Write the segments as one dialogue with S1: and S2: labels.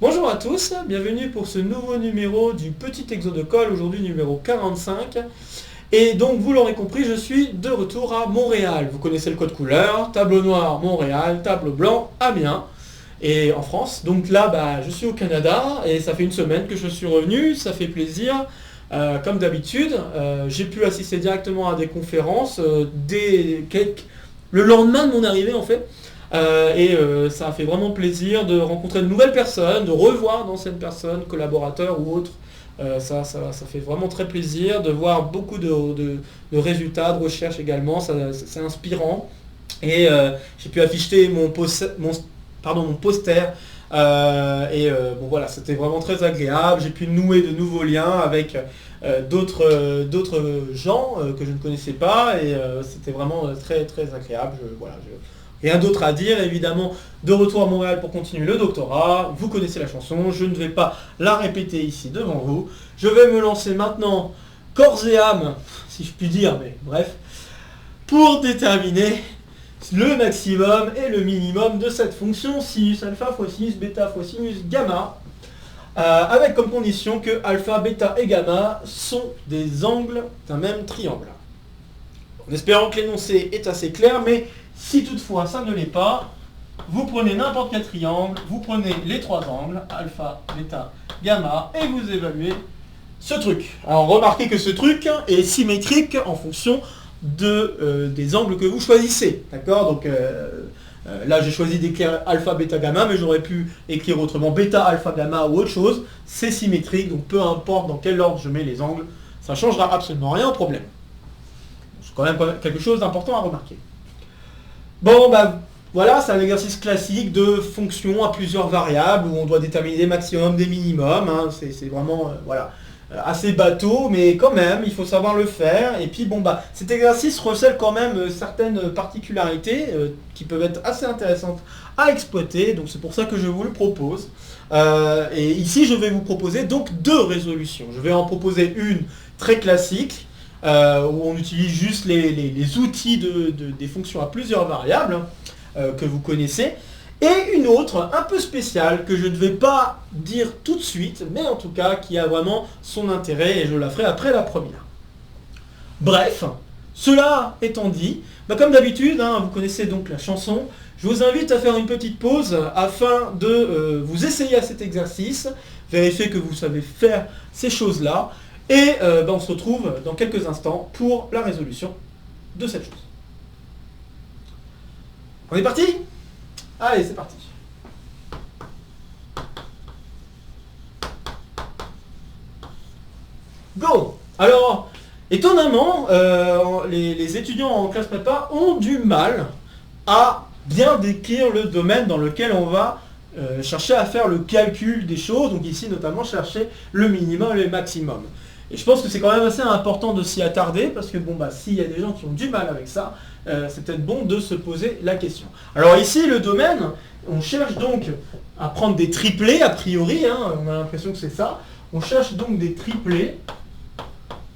S1: Bonjour à tous, bienvenue pour ce nouveau numéro du Petit Exo de Colle, aujourd'hui numéro 45. Et donc vous l'aurez compris, je suis de retour à Montréal. Vous connaissez le code couleur, tableau noir Montréal, tableau blanc Amiens, et en France. Donc là, je suis au Canada et ça fait une semaine que je suis revenu, ça fait plaisir. Comme d'habitude, j'ai pu assister directement à des conférences le lendemain de mon arrivée en fait. Ça a fait vraiment plaisir de rencontrer de nouvelles personnes, de revoir d'anciennes personnes, collaborateurs ou autres. Ça fait vraiment très plaisir de voir beaucoup de résultats, de recherches également, c'est inspirant. Et j'ai pu afficher mon poster. Bon voilà, c'était vraiment très agréable. J'ai pu nouer de nouveaux liens avec d'autres gens que je ne connaissais pas. Et c'était vraiment très très agréable. Rien d'autre à dire, évidemment, de retour à Montréal pour continuer le doctorat. Vous connaissez la chanson, je ne vais pas la répéter ici devant vous. Je vais me lancer maintenant, corps et âme, si je puis dire, mais bref, pour déterminer le maximum et le minimum de cette fonction sinus alpha fois sinus bêta fois sinus gamma, avec comme condition que alpha, bêta et gamma sont des angles d'un même triangle. En espérant que l'énoncé est assez clair, mais si toutefois ça ne l'est pas, vous prenez n'importe quel triangle, vous prenez les trois angles, alpha, bêta, gamma, et vous évaluez ce truc. Alors remarquez que ce truc est symétrique en fonction des angles que vous choisissez. D'accord? Donc là j'ai choisi d'écrire alpha, bêta, gamma, mais j'aurais pu écrire autrement bêta, alpha, gamma ou autre chose. C'est symétrique, donc peu importe dans quel ordre je mets les angles, ça ne changera absolument rien au problème. C'est quand même quelque chose d'important à remarquer. Bon, voilà, c'est un exercice classique de fonction à plusieurs variables où on doit déterminer des maximums, des minimums. Hein. C'est vraiment assez bateau, mais quand même, il faut savoir le faire. Et puis, cet exercice recèle quand même certaines particularités qui peuvent être assez intéressantes à exploiter. Donc, c'est pour ça que je vous le propose. Et ici, je vais vous proposer donc deux résolutions. Je vais en proposer une très classique, où on utilise juste les outils des fonctions à plusieurs variables que vous connaissez, et une autre un peu spéciale que je ne vais pas dire tout de suite, mais en tout cas qui a vraiment son intérêt, et je la ferai après la première. Bref, cela étant dit, comme d'habitude, vous connaissez donc la chanson, je vous invite à faire une petite pause afin de vous essayer à cet exercice, vérifier que vous savez faire ces choses-là. Et on se retrouve dans quelques instants pour la résolution de cette chose. On est parti? Allez, c'est parti. Go! Alors, étonnamment, les étudiants en classe prépa ont du mal à bien décrire le domaine dans lequel on va chercher à faire le calcul des choses. Donc ici, notamment, chercher le minimum et le maximum. Et je pense que c'est quand même assez important de s'y attarder, parce que s'il y a des gens qui ont du mal avec ça, c'est peut-être bon de se poser la question. Alors ici, le domaine, on cherche donc à prendre des triplés, a priori, on a l'impression que c'est ça. On cherche donc des triplés,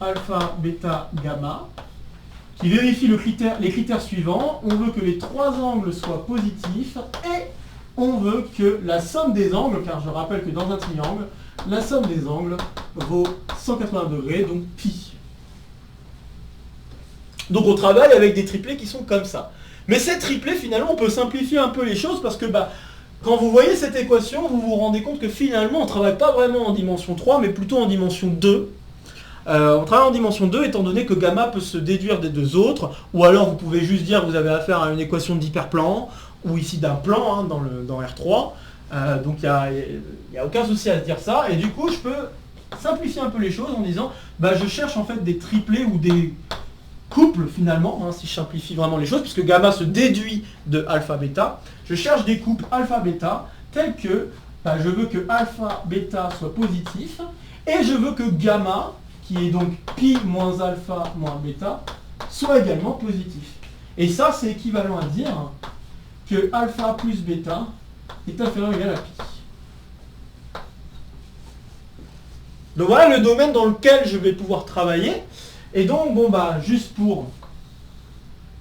S1: alpha, bêta, gamma, qui vérifient les critères suivants. On veut que les trois angles soient positifs, et on veut que la somme des angles, car je rappelle que dans un triangle, la somme des angles vaut 180 degrés, donc pi. Donc on travaille avec des triplés qui sont comme ça. Mais ces triplés, finalement, on peut simplifier un peu les choses, parce que quand vous voyez cette équation, vous vous rendez compte que finalement, on ne travaille pas vraiment en dimension 3, mais plutôt en dimension 2. On travaille en dimension 2, étant donné que gamma peut se déduire des deux autres, ou alors vous pouvez juste dire que vous avez affaire à une équation d'hyperplan, ou ici d'un plan dans R3. Donc il n'y a aucun souci à se dire ça, et du coup je peux simplifier un peu les choses en disant je cherche en fait des triplés ou des couples finalement, si je simplifie vraiment les choses, puisque gamma se déduit de alpha bêta. Je cherche des couples alpha bêta tels que je veux que alpha bêta soit positif, et je veux que gamma, qui est donc pi moins alpha moins bêta, soit également positif. Et ça, c'est équivalent à dire que alpha plus bêta est inférieur ou égal à pi. Donc voilà le domaine dans lequel je vais pouvoir travailler. Et donc, juste pour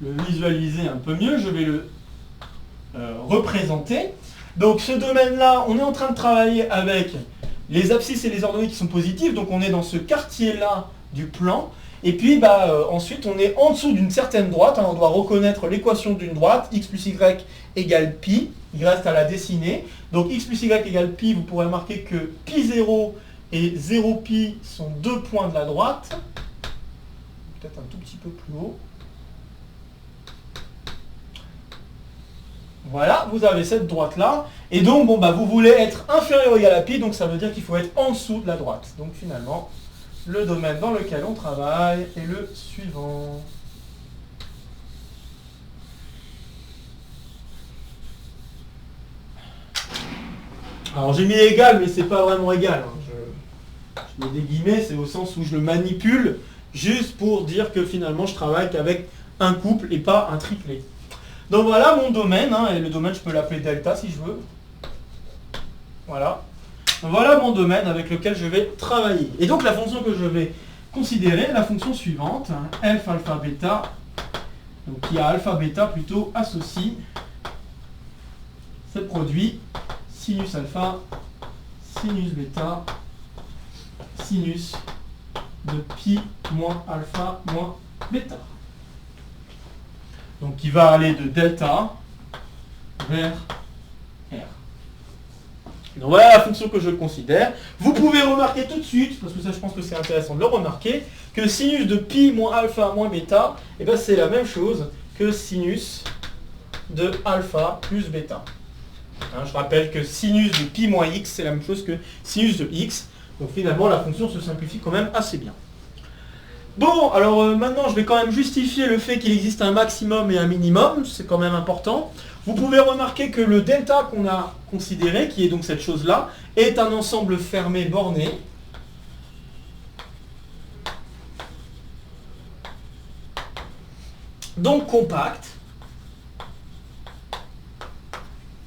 S1: le visualiser un peu mieux, je vais le représenter. Donc ce domaine-là, on est en train de travailler avec les abscisses et les ordonnées qui sont positives, donc on est dans ce quartier-là du plan. Et puis ensuite on est en dessous d'une certaine droite, hein, on doit reconnaître l'équation d'une droite, x plus y égale pi, il reste à la dessiner. Donc x plus y égale pi, vous pourrez remarquer que pi 0 et 0 pi sont deux points de la droite. Peut-être un tout petit peu plus haut. Voilà, vous avez cette droite-là. Et donc, vous voulez être inférieur ou égal à pi, donc ça veut dire qu'il faut être en dessous de la droite. Donc finalement, le domaine dans lequel on travaille est le suivant. Alors j'ai mis égal, mais c'est pas vraiment égal. Hein. Je mets des guillemets, c'est au sens où je le manipule, juste pour dire que finalement je travaille qu'avec un couple et pas un triplet. Donc voilà mon domaine, hein, et le domaine je peux l'appeler delta si je veux. Voilà. Donc voilà mon domaine avec lequel je vais travailler. Et donc la fonction que je vais considérer, la fonction suivante, hein, f alpha bêta, donc qui a alpha bêta plutôt associé, c'est le produit sinus alpha, sinus bêta, sinus de pi moins alpha moins bêta. Donc qui va aller de delta vers R. Donc voilà la fonction que je considère. Vous pouvez remarquer tout de suite, parce que ça je pense que c'est intéressant de le remarquer, que sinus de pi moins alpha moins bêta, c'est la même chose que sinus de alpha plus bêta. Hein, je rappelle que sinus de pi moins x, c'est la même chose que sinus de x. Donc finalement la fonction se simplifie quand même assez bien. Bon, alors maintenant je vais quand même justifier le fait qu'il existe un maximum et un minimum, c'est quand même important. Vous pouvez remarquer que le delta qu'on a considéré, qui est donc cette chose-là, est un ensemble fermé borné. Donc compact.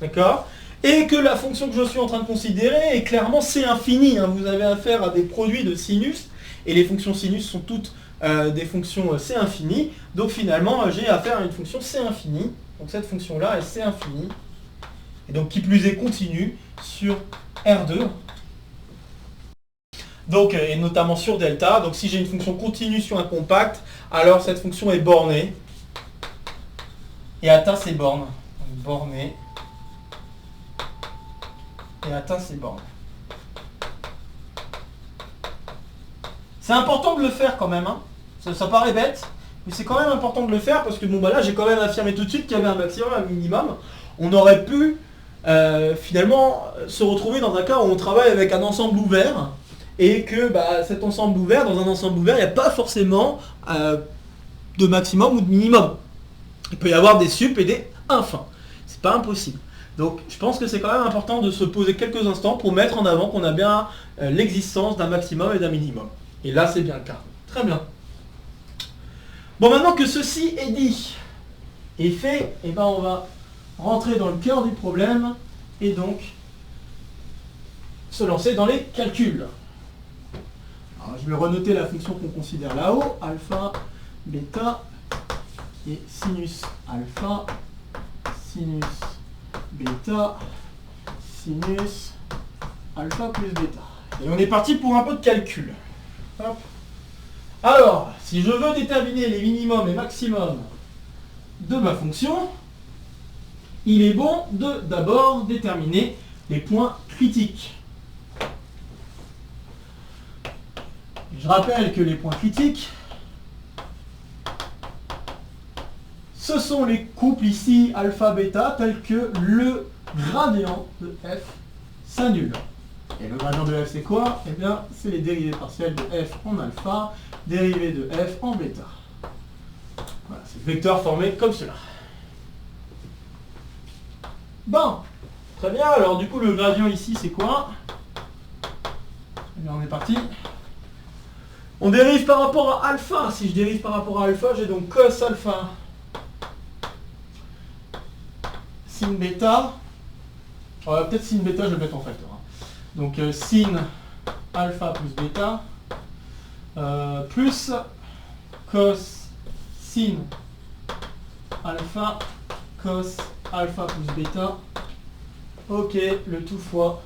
S1: D'accord ? Et que la fonction que je suis en train de considérer est clairement C infini. Hein. Vous avez affaire à des produits de sinus, et les fonctions sinus sont toutes des fonctions C infini. Donc finalement, j'ai affaire à une fonction C infini. Donc cette fonction-là est C infini. Et donc qui plus est continue sur R2. Donc, et notamment sur delta. Donc si j'ai une fonction continue sur un compact, alors cette fonction est bornée. Et atteint ses bornes. Donc, bornée. Et atteint ses bornes. C'est important de le faire quand même. Hein. Ça paraît bête, mais c'est quand même important de le faire parce que là j'ai quand même affirmé tout de suite qu'il y avait un maximum, un minimum. On aurait pu finalement se retrouver dans un cas où on travaille avec un ensemble ouvert et que cet ensemble ouvert, dans un ensemble ouvert, il n'y a pas forcément de maximum ou de minimum. Il peut y avoir des sup et des infins. C'est pas impossible. Donc je pense que c'est quand même important de se poser quelques instants pour mettre en avant qu'on a bien l'existence d'un maximum et d'un minimum. Et là c'est bien le cas. Très bien. Bon, maintenant que ceci est dit et fait, on va rentrer dans le cœur du problème et donc se lancer dans les calculs. Alors, je vais renoter la fonction qu'on considère là-haut, alpha, bêta, qui est sinus alpha, sinus bêta, sinus alpha plus bêta. Et on est parti pour un peu de calcul. Hop. Alors, si je veux déterminer les minimums et maximums de ma fonction, il est bon de d'abord déterminer les points critiques. Je rappelle que les points critiques, ce sont les couples ici alpha-bêta tels que le gradient de f s'annule. Et le gradient de f c'est quoi? Eh bien c'est les dérivées partielles de f en alpha, dérivées de f en bêta. Voilà, c'est le vecteur formé comme cela. Bon, très bien, alors du coup le gradient ici c'est quoi? Eh bien on est parti. On dérive par rapport à alpha. Si je dérive par rapport à alpha, j'ai donc cos alpha sin bêta. Peut-être sin bêta, je vais le mettre en facteur. Donc sin alpha plus bêta plus cos sin alpha cos alpha plus bêta Ok, le tout fois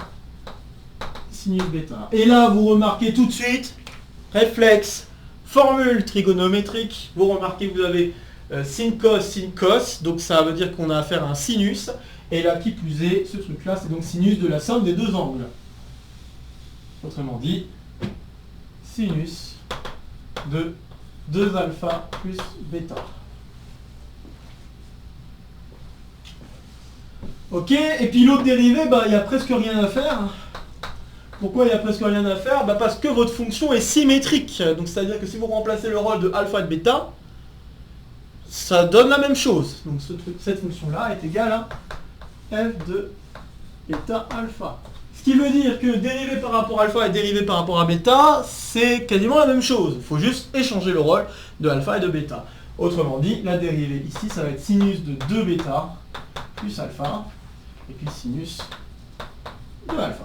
S1: sinus bêta. Et là, vous remarquez tout de suite, réflexe, formule trigonométrique. Vous remarquez que vous avez sin cos. Donc ça veut dire qu'on a affaire à un sinus. Et là, qui plus est, ce truc-là, c'est donc sinus de la somme des deux angles. Autrement dit, sinus de 2 alpha plus bêta. Ok, et puis l'autre dérivée, il n'y a presque rien à faire. Pourquoi il n'y a presque rien à faire? Parce que votre fonction est symétrique. Donc c'est-à-dire que si vous remplacez le rôle de alpha et de bêta, ça donne la même chose. Donc cette fonction-là est égale à f de bêta alpha. Ce qui veut dire que dérivé par rapport à alpha et dérivé par rapport à bêta, c'est quasiment la même chose. Il faut juste échanger le rôle de alpha et de bêta. Autrement dit, la dérivée ici, ça va être sinus de 2 bêta plus alpha, et puis sinus de alpha.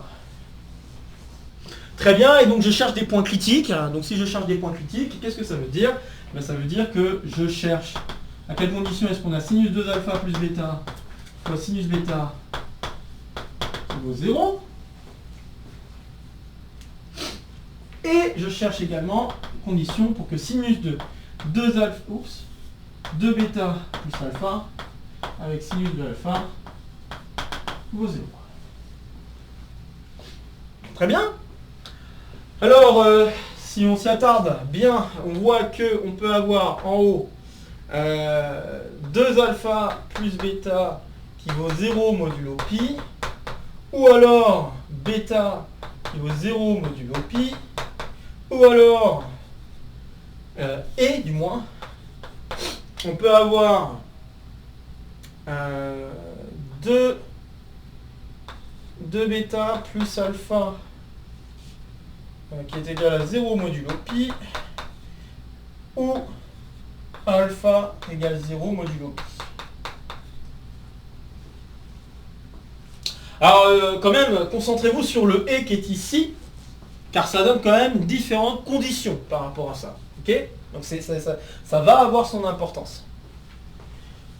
S1: Très bien, et donc je cherche des points critiques. Donc si je cherche des points critiques, qu'est-ce que ça veut dire? Ça veut dire que je cherche à quelle condition est-ce qu'on a sinus 2 alpha plus bêta fois sinus bêta qui vaut 0. Et je cherche également condition pour que sinus de 2 bêta plus alpha avec sinus de alpha vaut 0. Très bien. Alors, si on s'y attarde bien, on voit qu'on peut avoir en haut 2 alpha plus bêta qui vaut 0 modulo pi, ou alors bêta qui vaut 0 modulo pi, ou alors, et du moins, on peut avoir 2 bêta plus alpha qui est égal à 0 modulo pi, ou alpha égale 0 modulo pi. Alors, quand même, concentrez-vous sur le et qui est ici, car ça donne quand même différentes conditions par rapport à ça. Ok? Donc ça va avoir son importance.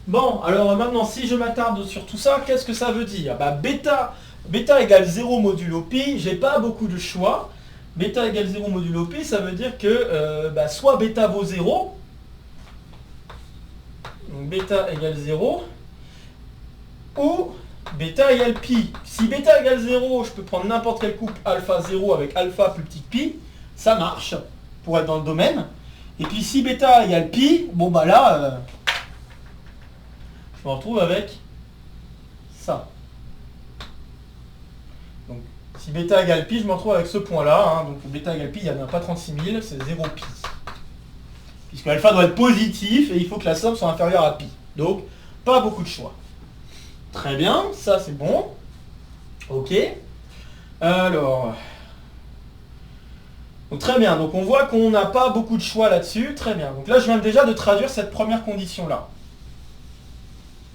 S1: Bon, alors maintenant, si je m'attarde sur tout ça, qu'est-ce que ça veut dire? Bêta égale 0 modulo pi, j'ai pas beaucoup de choix. Bêta égale 0 modulo pi, ça veut dire que soit bêta vaut 0, donc bêta égale 0, ou bêta égale pi. Si bêta égale 0, je peux prendre n'importe quel couple alpha 0 avec alpha plus petit que pi, ça marche pour être dans le domaine. Et puis si bêta égale pi, bon là, je me retrouve avec ça. Donc si bêta égale pi, je me retrouve avec ce point-là. Donc pour bêta égale pi, il n'y en a pas 36 000, c'est 0 pi. Puisque alpha doit être positif et il faut que la somme soit inférieure à pi. Donc, pas beaucoup de choix. Très bien, ça c'est bon. Ok. Alors. Donc très bien, donc on voit qu'on n'a pas beaucoup de choix là-dessus. Très bien. Donc là, je viens déjà de traduire cette première condition-là.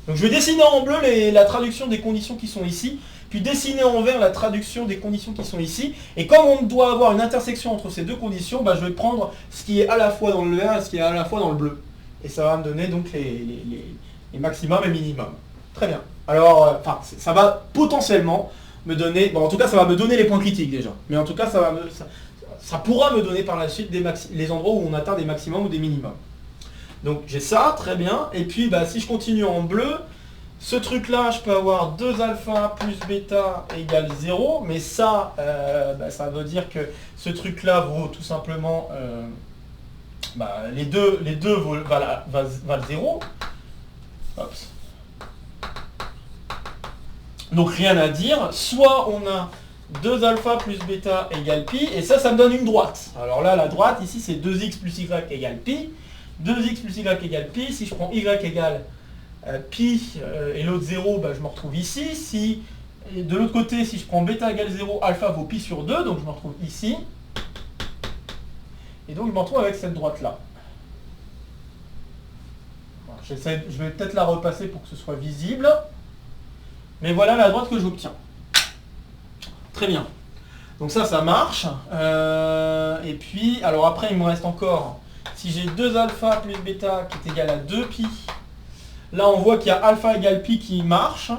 S1: Donc je vais dessiner en bleu la traduction des conditions qui sont ici, puis dessiner en vert la traduction des conditions qui sont ici. Et comme on doit avoir une intersection entre ces deux conditions, je vais prendre ce qui est à la fois dans le vert et ce qui est à la fois dans le bleu. Et ça va me donner donc les maximums et minimums. Très bien. Alors, ça va potentiellement me donner... Bon, en tout cas, ça va me donner les points critiques déjà. Mais en tout cas, ça pourra me donner par la suite les endroits où on atteint des maximums ou des minimums. Donc j'ai ça, très bien. Et puis si je continue en bleu, ce truc-là, je peux avoir 2 alpha plus bêta égale 0. Mais ça, ça veut dire que ce truc-là vaut tout simplement... les deux valent 0. Hop. Donc rien à dire. Soit on a 2 alpha plus bêta égale pi. Et ça me donne une droite. Alors là, la droite, ici, c'est 2x plus y égale pi. 2x plus y égale pi, si je prends y égale pi et l'autre 0, je me retrouve ici. Si, de l'autre côté, si je prends bêta égale 0, alpha vaut pi sur 2, donc je me retrouve ici. Et donc je me retrouve avec cette droite-là. Je vais peut-être la repasser pour que ce soit visible. Mais voilà la droite que j'obtiens. Très bien. Donc ça marche. Et puis, alors après, il me reste encore... Si j'ai 2 alpha plus bêta qui est égal à 2 pi, là on voit qu'il y a alpha égale pi qui marche.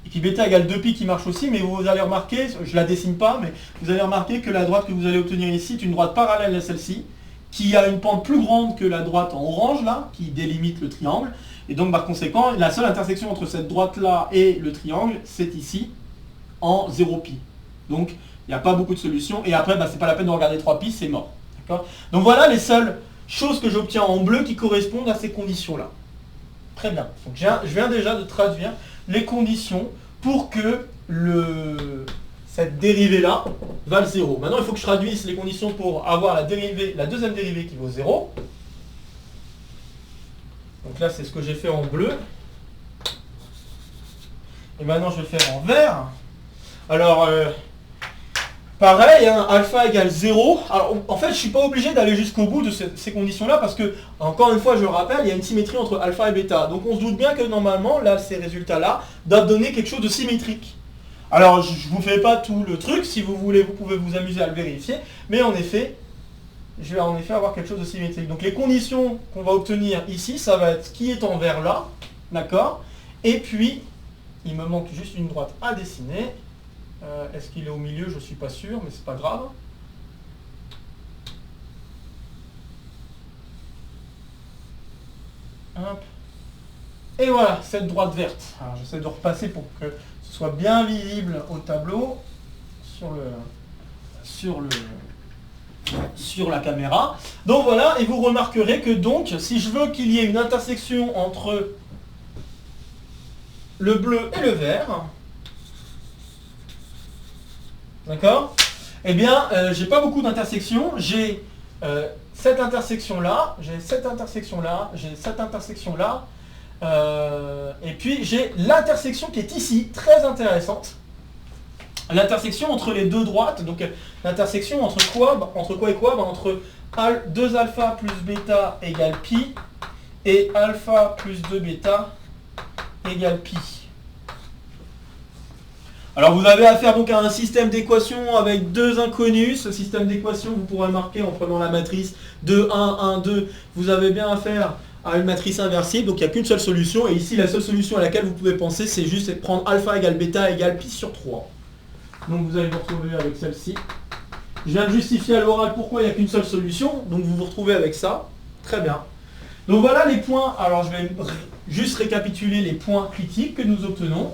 S1: et puis bêta égale 2pi qui marche aussi, mais vous allez remarquer, je la dessine pas, mais vous allez remarquer que la droite que vous allez obtenir ici est une droite parallèle à celle-ci, qui a une pente plus grande que la droite en orange, là, qui délimite le triangle. Et donc, par conséquent, la seule intersection entre cette droite-là et le triangle, c'est ici, en 0pi. Donc, il n'y a pas beaucoup de solutions. Et après, c'est pas la peine de regarder 3pi, c'est mort. Donc voilà les seules choses que j'obtiens en bleu qui correspondent à ces conditions-là. Très bien. Donc, je viens déjà de traduire les conditions pour que cette dérivée-là vale 0. Maintenant, il faut que je traduise les conditions pour avoir la deuxième dérivée qui vaut 0. Donc là, c'est ce que j'ai fait en bleu. Et maintenant, je vais faire en vert. Alors, pareil, hein, alpha égale 0. Alors, en fait, je ne suis pas obligé d'aller jusqu'au bout de ces conditions-là parce que, encore une fois, je le rappelle, il y a une symétrie entre alpha et bêta. Donc, on se doute bien que normalement, là, ces résultats-là doivent donner quelque chose de symétrique. Alors, je ne vous fais pas tout le truc. Si vous voulez, vous pouvez vous amuser à le vérifier. Mais en effet, je vais en effet avoir quelque chose de symétrique. Donc les conditions qu'on va obtenir ici, ça va être ce qui est en vert là, d'accord? Et puis, il me manque juste une droite à dessiner. Est-ce qu'il est au milieu? Je ne suis pas sûr, mais c'est pas grave. Hop. Et voilà, cette droite verte. Alors j'essaie de repasser pour que ce soit bien visible au tableau, sur la caméra. Donc voilà, et vous remarquerez que donc, si je veux qu'il y ait une intersection entre le bleu et le vert, d'accord? Eh bien, j'ai pas beaucoup d'intersections. J'ai cette intersection-là, j'ai cette intersection-là, j'ai cette intersection-là, et puis j'ai l'intersection qui est ici, très intéressante. L'intersection entre les deux droites, donc l'intersection entre quoi? Entre quoi et quoi? Entre 2 alpha plus bêta égale pi et alpha plus 2 bêta égale pi. Alors vous avez affaire donc à un système d'équations avec deux inconnus. Ce système d'équations, vous pourrez le marquer en prenant la matrice 2, 1, 1, 2. Vous avez bien affaire à une matrice inversible, donc il n'y a qu'une seule solution. Et ici, la seule solution à laquelle vous pouvez penser, c'est juste prendre alpha égale bêta égale pi sur 3. Donc vous allez vous retrouver avec celle-ci. Je viens de justifier à l'oral pourquoi il n'y a qu'une seule solution. Donc vous vous retrouvez avec ça. Très bien. Donc voilà les points. Alors je vais juste récapituler les points critiques que nous obtenons.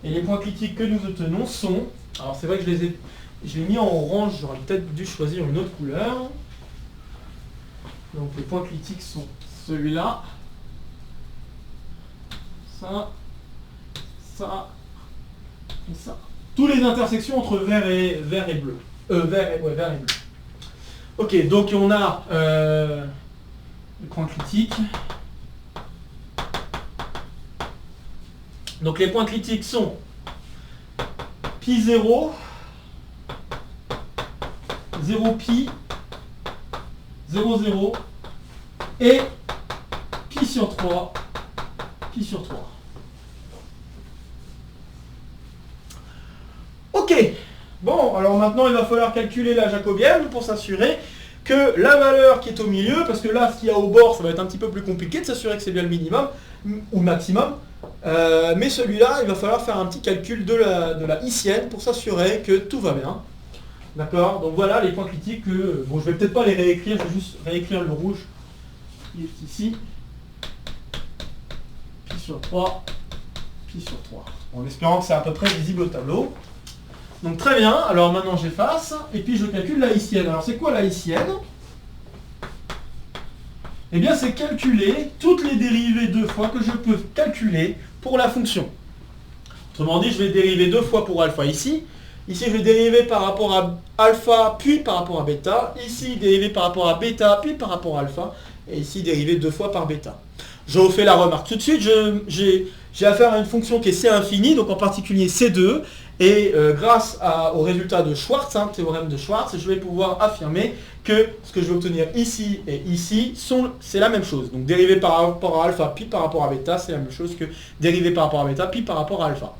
S1: Et les points critiques que nous obtenons sont... Alors c'est vrai que je l'ai mis en orange. J'aurais peut-être dû choisir une autre couleur. Donc les points critiques sont celui-là. Ça. Ça et ça. Tous les intersections entre vert et bleu. Vert et bleu. Ok, donc on a les points critiques. Donc les points critiques sont pi 0, 0 pi, 0, 0 et pi sur 3, pi sur 3. Ok, bon, alors maintenant il va falloir calculer la jacobienne pour s'assurer que la valeur qui est au milieu, parce que là ce qu'il y a au bord ça va être un petit peu plus compliqué de s'assurer que c'est bien le minimum ou le maximum, mais celui-là il va falloir faire un petit calcul de la hessienne pour s'assurer que tout va bien. D'accord? Donc voilà les points critiques que, bon je vais peut-être pas les réécrire, je vais juste réécrire le rouge qui est ici. Pi sur 3, pi sur 3. En espérant que c'est à peu près visible au tableau. Donc très bien, alors maintenant j'efface, et puis je calcule la hessienne. Alors c'est quoi la hessienne? Eh bien c'est calculer toutes les dérivées deux fois que je peux calculer pour la fonction. Autrement dit, je vais dériver deux fois pour alpha ici. Ici je vais dériver par rapport à alpha, puis par rapport à bêta. Ici dériver par rapport à bêta, puis par rapport à alpha. Et ici dériver deux fois par bêta. Je vous fais la remarque tout de suite, j'ai affaire à une fonction qui est C infini, donc en particulier C2. Et grâce au résultat de Schwartz, théorème de Schwartz, je vais pouvoir affirmer que ce que je vais obtenir ici et ici, c'est la même chose. Donc dérivé par rapport à alpha, puis par rapport à bêta, c'est la même chose que dérivé par rapport à bêta, puis par rapport à alpha.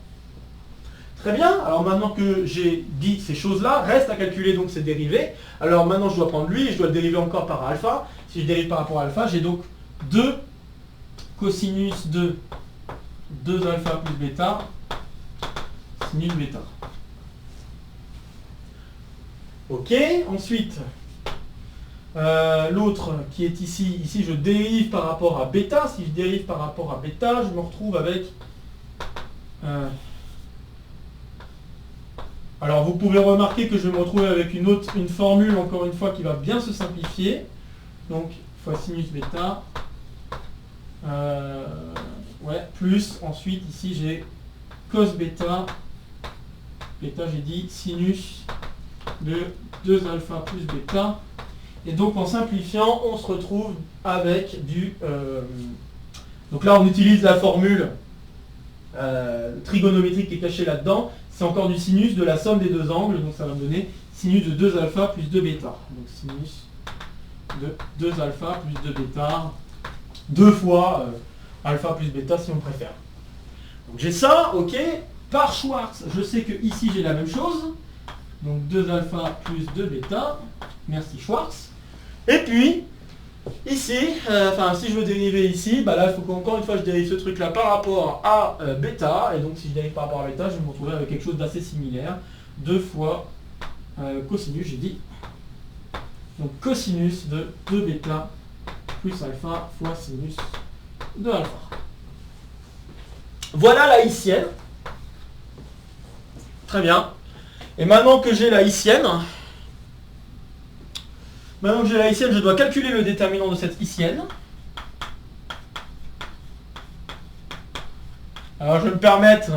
S1: Très bien, alors maintenant que j'ai dit ces choses-là, reste à calculer donc ces dérivés. Alors maintenant je dois prendre lui et je dois le dériver encore par alpha. Si je dérive par rapport à alpha, j'ai donc 2 cosinus de 2 alpha plus bêta, sinus bêta. Ok, ensuite, l'autre qui est ici, je dérive par rapport à bêta. Si je dérive par rapport à bêta, je me retrouve avec... alors vous pouvez remarquer que je vais me retrouver avec une formule, encore une fois, qui va bien se simplifier. Donc, fois sinus bêta, plus, ensuite, ici j'ai cos bêta, j'ai dit sinus de 2 alpha plus bêta. Et donc en simplifiant, on se retrouve avec du... donc là on utilise la formule trigonométrique qui est cachée là-dedans. C'est encore du sinus de la somme des deux angles. Donc ça va me donner sinus de 2 alpha plus 2 bêta. Donc sinus de 2 alpha plus 2 bêta. 2 fois alpha plus bêta si on préfère. Donc j'ai ça, ok. Par Schwarz, je sais que ici j'ai la même chose. Donc 2 alpha plus 2 bêta. Merci Schwarz. Et puis, ici, si je veux dériver ici, là il faut qu'encore une fois je dérive ce truc là par rapport à bêta. Et donc si je dérive par rapport à bêta, je vais me retrouver avec quelque chose d'assez similaire. 2 fois cosinus, j'ai dit. Donc cosinus de 2 bêta plus alpha fois sinus de alpha. Voilà la haïtienne. Très bien. Et maintenant que j'ai la haïtienne, je dois calculer le déterminant de cette haïtienne. Alors je vais me permettre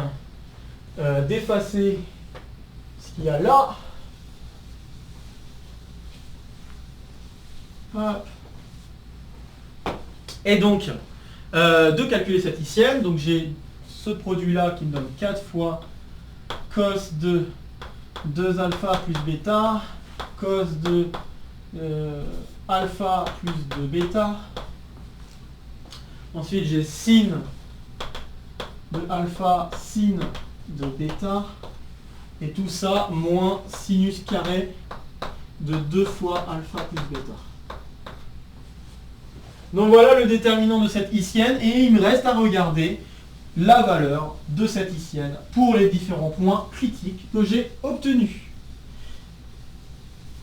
S1: d'effacer ce qu'il y a là. Hop. Et donc, de calculer cette haïtienne, donc j'ai ce produit-là qui me donne 4 fois cos de 2 alpha plus bêta, cos de alpha plus de bêta. Ensuite j'ai sin de alpha, sin de bêta. Et tout ça moins sinus carré de 2 fois alpha plus bêta. Donc voilà le déterminant de cette haïtienne. Et il me reste à regarder la valeur de cette haïtienne pour les différents points critiques que j'ai obtenus.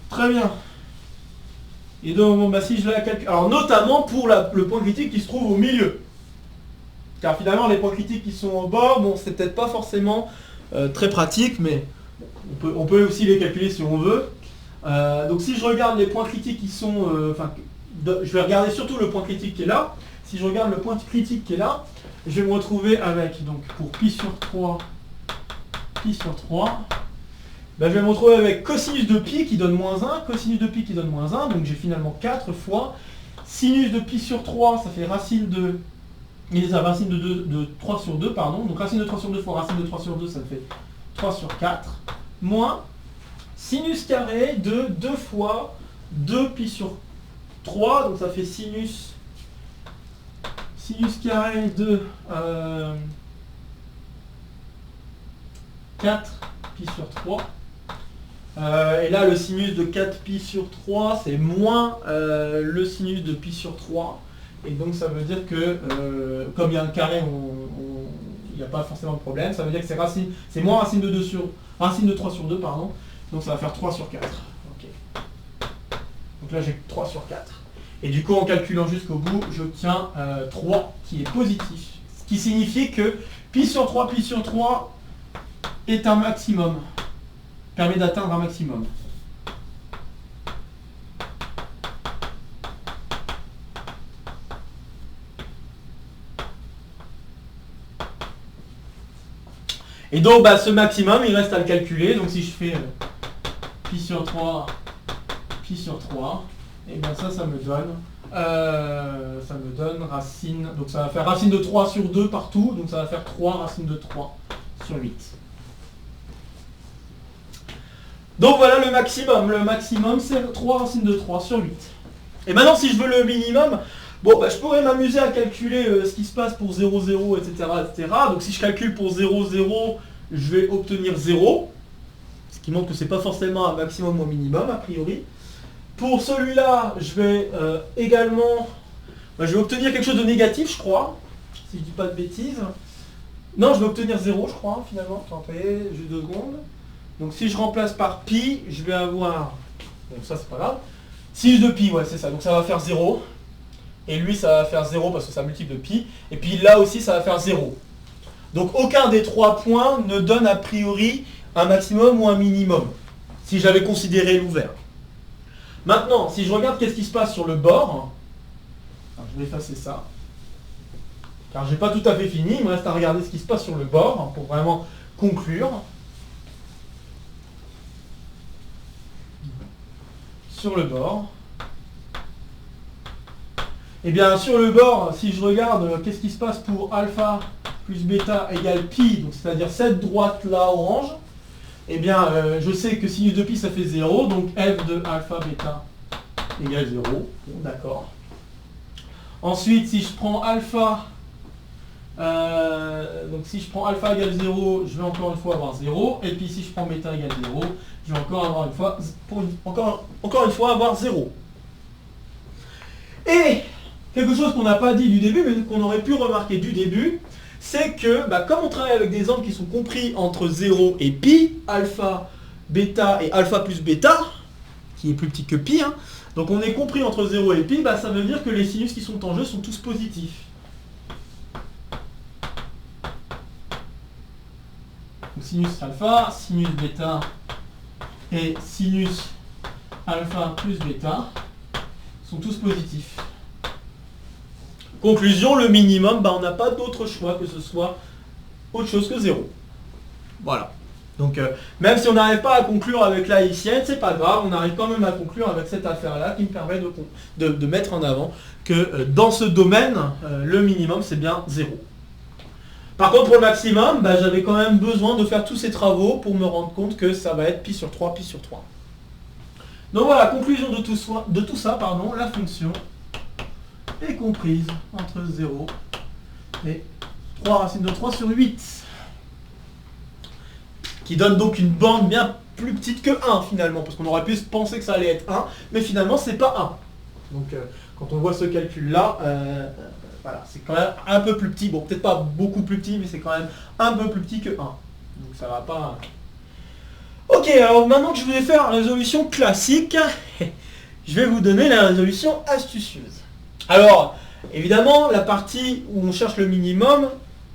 S1: Très bien. Et donc, si je la calcule... Alors, notamment pour le point critique qui se trouve au milieu. Car finalement, les points critiques qui sont au bord, bon, c'est peut-être pas forcément très pratique, mais on peut aussi les calculer si on veut. Donc, si je regarde les points critiques qui sont... je vais regarder surtout le point critique qui est là. Si je regarde le point critique qui est là, je vais me retrouver avec, donc, pour pi sur 3, je vais me retrouver avec cosinus de pi qui donne moins 1, cosinus de pi qui donne moins 1, donc j'ai finalement 4 fois sinus de pi sur 3, ça fait racine de... racine de 3 sur 2, pardon, donc racine de 3 sur 2 fois racine de 3 sur 2, ça fait 3 sur 4, moins sinus carré de 2 fois 2 pi sur 3, donc ça fait sinus carré de 4 pi sur 3. Et là, le sinus de 4 pi sur 3, c'est moins le sinus de pi sur 3. Et donc, ça veut dire que, comme il y a un carré, il n'y a pas forcément de problème. Ça veut dire que c'est moins racine de 3 sur 2, pardon. Donc, ça va faire 3 sur 4. Okay. Donc là, j'ai 3 sur 4. Et du coup, en calculant jusqu'au bout, j'obtiens 3 qui est positif. Ce qui signifie que pi sur 3 est un maximum. Permet d'atteindre un maximum. Et donc ce maximum, il reste à le calculer. Donc si je fais pi sur 3, et bien ça me donne racine. Donc ça va faire racine de 3 sur 2 partout. Donc ça va faire 3 racine de 3 sur 8. Donc voilà le maximum. Le maximum, c'est 3 racines de 3 sur 8. Et maintenant, si je veux le minimum, je pourrais m'amuser à calculer ce qui se passe pour 0, 0, etc., etc. Donc si je calcule pour 0, 0, je vais obtenir 0. Ce qui montre que ce n'est pas forcément un maximum ou un minimum, a priori. Pour celui-là, je vais également... je vais obtenir quelque chose de négatif, je crois. Si je ne dis pas de bêtises. Non, je vais obtenir 0, je crois, finalement. Attendez, juste 2 secondes. Donc si je remplace par pi, je vais avoir... Donc ça, c'est pas grave. Sinus de pi, ouais, c'est ça. Donc ça va faire 0. Et lui, ça va faire 0 parce que c'est un multiple de pi. Et puis là aussi, ça va faire 0. Donc aucun des 3 points ne donne a priori un maximum ou un minimum, si j'avais considéré l'ouvert. Maintenant, si je regarde qu'est-ce qui se passe sur le bord, alors je vais effacer ça, car j'ai pas tout à fait fini, il me reste à regarder ce qui se passe sur le bord pour vraiment conclure. Sur le bord. Et bien sur le bord, si je regarde qu'est-ce qui se passe pour alpha plus bêta égale pi, donc c'est-à-dire cette droite-là orange, eh bien je sais que sinus de pi ça fait 0, donc f de alpha bêta égale 0. Bon, d'accord. Ensuite, si je prends alpha, donc si je prends alpha égale 0, je vais encore une fois avoir 0, et puis si je prends bêta égale 0, je vais encore avoir encore une fois avoir 0. Et quelque chose qu'on n'a pas dit du début, mais qu'on aurait pu remarquer du début, c'est que comme on travaille avec des angles qui sont compris entre 0 et pi, alpha, bêta et alpha plus bêta, qui est plus petit que pi, hein, donc on est compris entre 0 et pi, ça veut dire que les sinus qui sont en jeu sont tous positifs. Donc sinus alpha, sinus bêta et sinus alpha plus bêta sont tous positifs. Conclusion, le minimum, on n'a pas d'autre choix que ce soit autre chose que 0. Voilà. Donc même si on n'arrive pas à conclure avec la haïtienne, c'est pas grave, on arrive quand même à conclure avec cette affaire-là qui me permet de mettre en avant que dans ce domaine, le minimum c'est bien 0. Par contre pour le maximum, j'avais quand même besoin de faire tous ces travaux pour me rendre compte que ça va être pi sur 3, pi sur 3. Donc voilà, conclusion de tout ça, la fonction est comprise entre 0 et 3 racines de 3 sur 8. Qui donne donc une bande bien plus petite que 1 finalement, parce qu'on aurait pu penser que ça allait être 1, mais finalement c'est pas 1. Donc quand on voit ce calcul-là, voilà, c'est quand même un peu plus petit, bon peut-être pas beaucoup plus petit, mais c'est quand même un peu plus petit que 1. Donc ça va pas... Ok, alors maintenant que je vais faire la résolution classique, je vais vous donner la résolution astucieuse. Alors, évidemment, la partie où on cherche le minimum,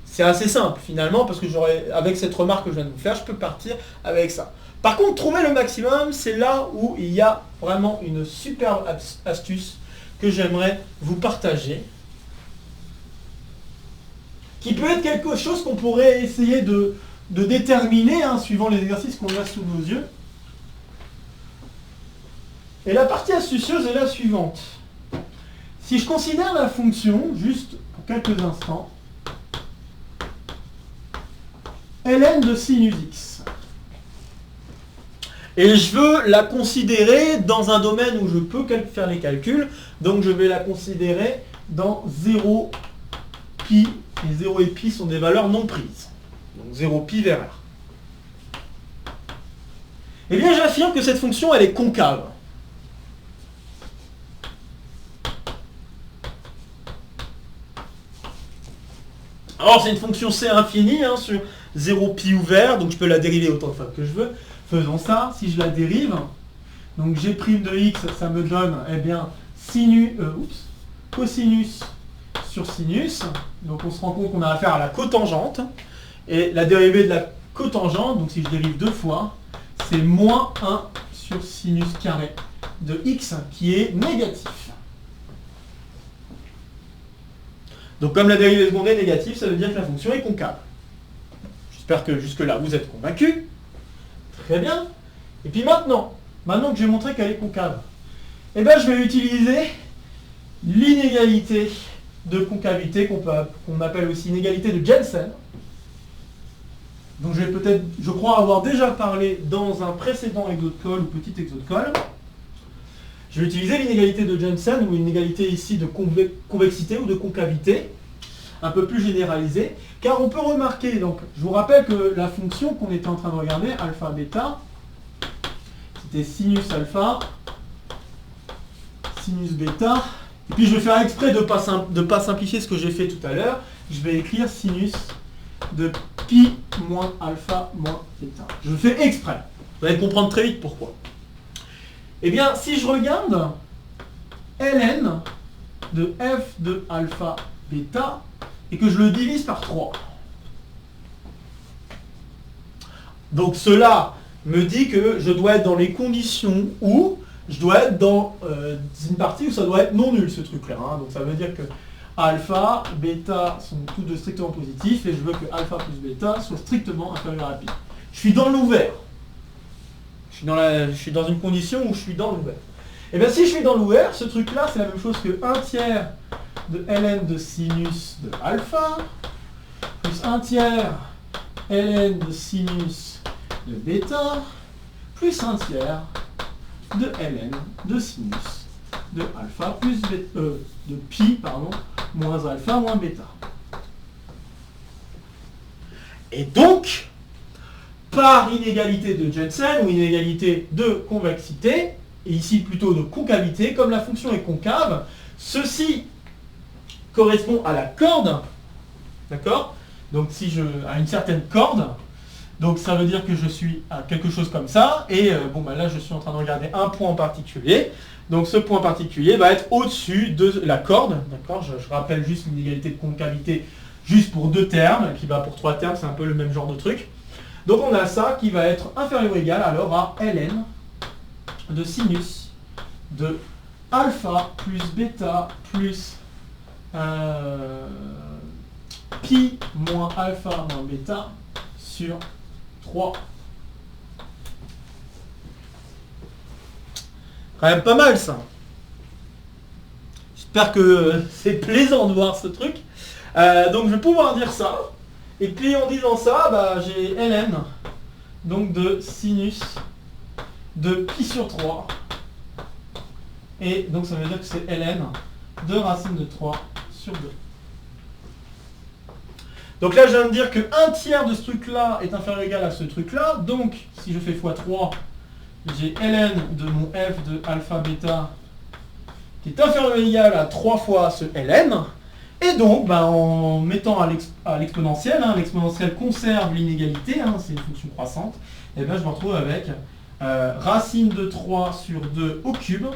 S1: c'est assez simple finalement, parce que avec cette remarque que je viens de vous faire, je peux partir avec ça. Par contre, trouver le maximum, c'est là où il y a vraiment une superbe astuce que j'aimerais vous partager, qui peut être quelque chose qu'on pourrait essayer de déterminer, suivant les exercices qu'on a sous nos yeux. Et la partie astucieuse est la suivante. Si je considère la fonction, juste pour quelques instants, ln de sinus x, et je veux la considérer dans un domaine où je peux faire les calculs, donc je vais la considérer dans 0 pi, et 0 et pi sont des valeurs non prises. Donc 0 pi vers r. Eh bien j'affirme que cette fonction elle est concave. Alors c'est une fonction c infinie sur 0 pi ouvert, donc je peux la dériver autant de fois que je veux. Faisons ça, si je la dérive, donc g' de x, ça me donne cosinus sur sinus. Donc on se rend compte qu'on a affaire à la cotangente. Et la dérivée de la cotangente, donc si je dérive deux fois, c'est moins 1 sur sinus carré de x qui est négatif. Donc comme la dérivée seconde est négative, ça veut dire que la fonction est concave. J'espère que jusque-là vous êtes convaincus. Très bien. Et puis maintenant que j'ai montré qu'elle est concave, je vais utiliser l'inégalité de concavité qu'on appelle aussi inégalité de Jensen. Donc je crois avoir déjà parlé dans un précédent exo de colle ou petit exo de colle. Je vais utiliser l'inégalité de Jensen, ou une égalité ici de convexité ou de concavité, un peu plus généralisée, car on peut remarquer, donc je vous rappelle que la fonction qu'on était en train de regarder, alpha bêta, c'était sinus alpha, sinus bêta, et puis je vais faire exprès de ne pas simplifier ce que j'ai fait tout à l'heure, je vais écrire sinus de pi moins alpha moins bêta. Je fais exprès. Vous allez comprendre très vite pourquoi. Eh bien, si je regarde ln de f de alpha bêta et que je le divise par 3. Donc cela me dit que je dois être dans les conditions où je dois être dans une partie où ça doit être non nul ce truc-là. Hein. Donc ça veut dire que alpha, bêta sont tous deux strictement positifs et je veux que alpha plus bêta soit strictement inférieur à pi. Je suis dans l'ouvert. Je suis dans une condition où je suis dans l'ouvert. Et bien si je suis dans l'ouvert, ce truc-là c'est la même chose que 1 tiers de ln de sinus de alpha plus 1 tiers ln de sinus de bêta plus 1 tiers de ln de sinus de alpha plus bêta, de pi pardon, moins alpha moins bêta. Et donc, par inégalité de Jensen ou inégalité de convexité, et ici plutôt de concavité, comme la fonction est concave, ceci correspond à la corde, d'accord? Donc si à une certaine corde, donc ça veut dire que je suis à quelque chose comme ça, et bon bah là je suis en train de regarder un point en particulier, donc ce point particulier va être au-dessus de la corde, d'accord? Je rappelle juste l'inégalité de concavité juste pour 2 termes, et puis bah pour 3 termes c'est un peu le même genre de truc. Donc on a ça qui va être inférieur ou égal alors à ln de sinus de alpha plus bêta plus pi moins alpha moins bêta sur 3. Quand même pas mal ça. J'espère que c'est plaisant de voir ce truc. Donc je vais pouvoir dire ça. Et puis en disant ça, bah, j'ai ln donc de sinus de pi sur 3. Et donc ça veut dire que c'est ln de racine de 3 sur 2. Donc là je viens de dire que 1 tiers de ce truc-là est inférieur ou égal à ce truc-là. Donc si je fais x3, j'ai ln de mon f de alpha bêta qui est inférieur ou égal à 3 fois ce ln. Et donc, bah, en mettant à l'exponentielle, hein, l'exponentielle conserve l'inégalité, hein, c'est une fonction croissante, et ben je me retrouve avec racine de 3 sur 2 au cube,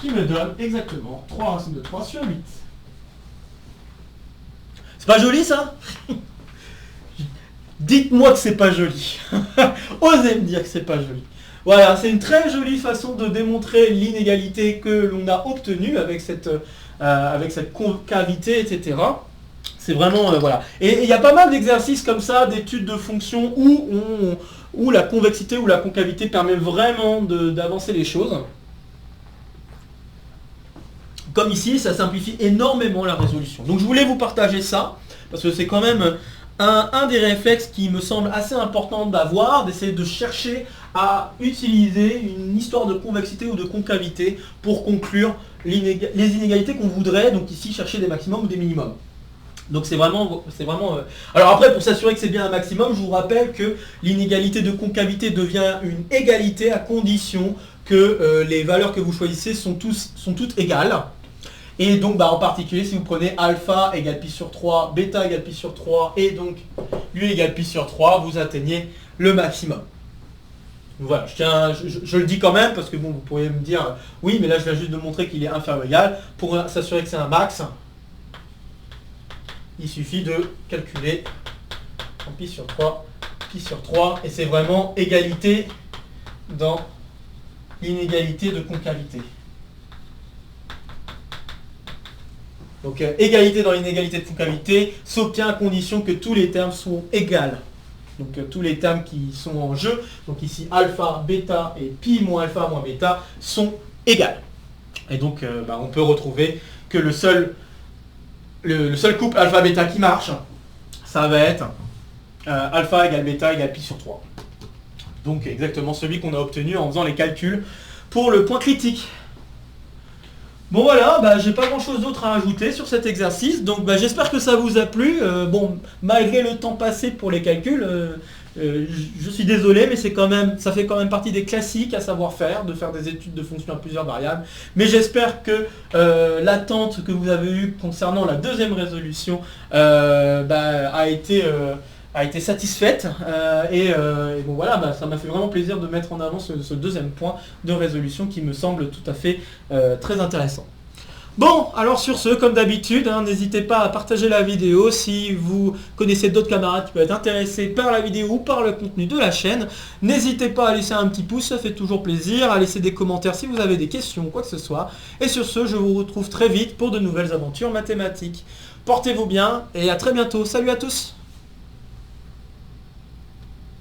S1: qui me donne exactement 3 racines de 3 sur 8. C'est pas joli ça? Dites-moi que c'est pas joli. Osez me dire que c'est pas joli. Voilà, c'est une très jolie façon de démontrer l'inégalité que l'on a obtenue avec cette concavité, etc. C'est vraiment, voilà. Et il y a pas mal d'exercices comme ça, d'études de fonctions où la convexité ou la concavité permet vraiment d'avancer les choses. Comme ici, ça simplifie énormément la résolution. Donc je voulais vous partager ça, parce que c'est quand même un des réflexes qui me semble assez important d'avoir, d'essayer de chercher à utiliser une histoire de convexité ou de concavité pour conclure les inégalités qu'on voudrait, donc ici chercher des maximums ou des minimums. Donc c'est vraiment... Alors après, pour s'assurer que c'est bien un maximum, je vous rappelle que l'inégalité de concavité devient une égalité à condition que les valeurs que vous choisissez sont toutes égales. Et donc bah, en particulier si vous prenez alpha égale pi sur 3, bêta égale pi sur 3 et donc u égale pi sur 3, vous atteignez le maximum. Voilà, je le dis quand même parce que bon, vous pourriez me dire oui mais là je viens juste de montrer qu'il est inférieur ou égal. Pour s'assurer que c'est un max, il suffit de calculer en pi sur 3 et c'est vraiment égalité dans l'inégalité de concavité. Donc égalité dans l'inégalité de concavité s'obtient à condition que tous les termes sont égaux. Donc tous les termes qui sont en jeu, donc ici alpha, bêta et pi moins alpha moins bêta sont égales. Et donc bah, on peut retrouver que le seul couple alpha-bêta qui marche, ça va être alpha égale bêta égale pi sur 3. Donc exactement celui qu'on a obtenu en faisant les calculs pour le point critique. Bon voilà, bah, j'ai pas grand chose d'autre à ajouter sur cet exercice, donc bah, j'espère que ça vous a plu. Bon, malgré le temps passé pour les calculs, Je suis désolé, mais ça fait quand même partie des classiques à savoir faire, de faire des études de fonctions à plusieurs variables. Mais j'espère que l'attente que vous avez eue concernant la deuxième résolution a été satisfaite. Et bon voilà, ça m'a fait vraiment plaisir de mettre en avant ce deuxième point de résolution qui me semble tout à fait très intéressant. Bon, alors sur ce, comme d'habitude, n'hésitez pas à partager la vidéo si vous connaissez d'autres camarades qui peuvent être intéressés par la vidéo ou par le contenu de la chaîne. N'hésitez pas à laisser un petit pouce, ça fait toujours plaisir, à laisser des commentaires si vous avez des questions ou quoi que ce soit. Et sur ce, je vous retrouve très vite pour de nouvelles aventures mathématiques. Portez-vous bien et à très bientôt. Salut à tous!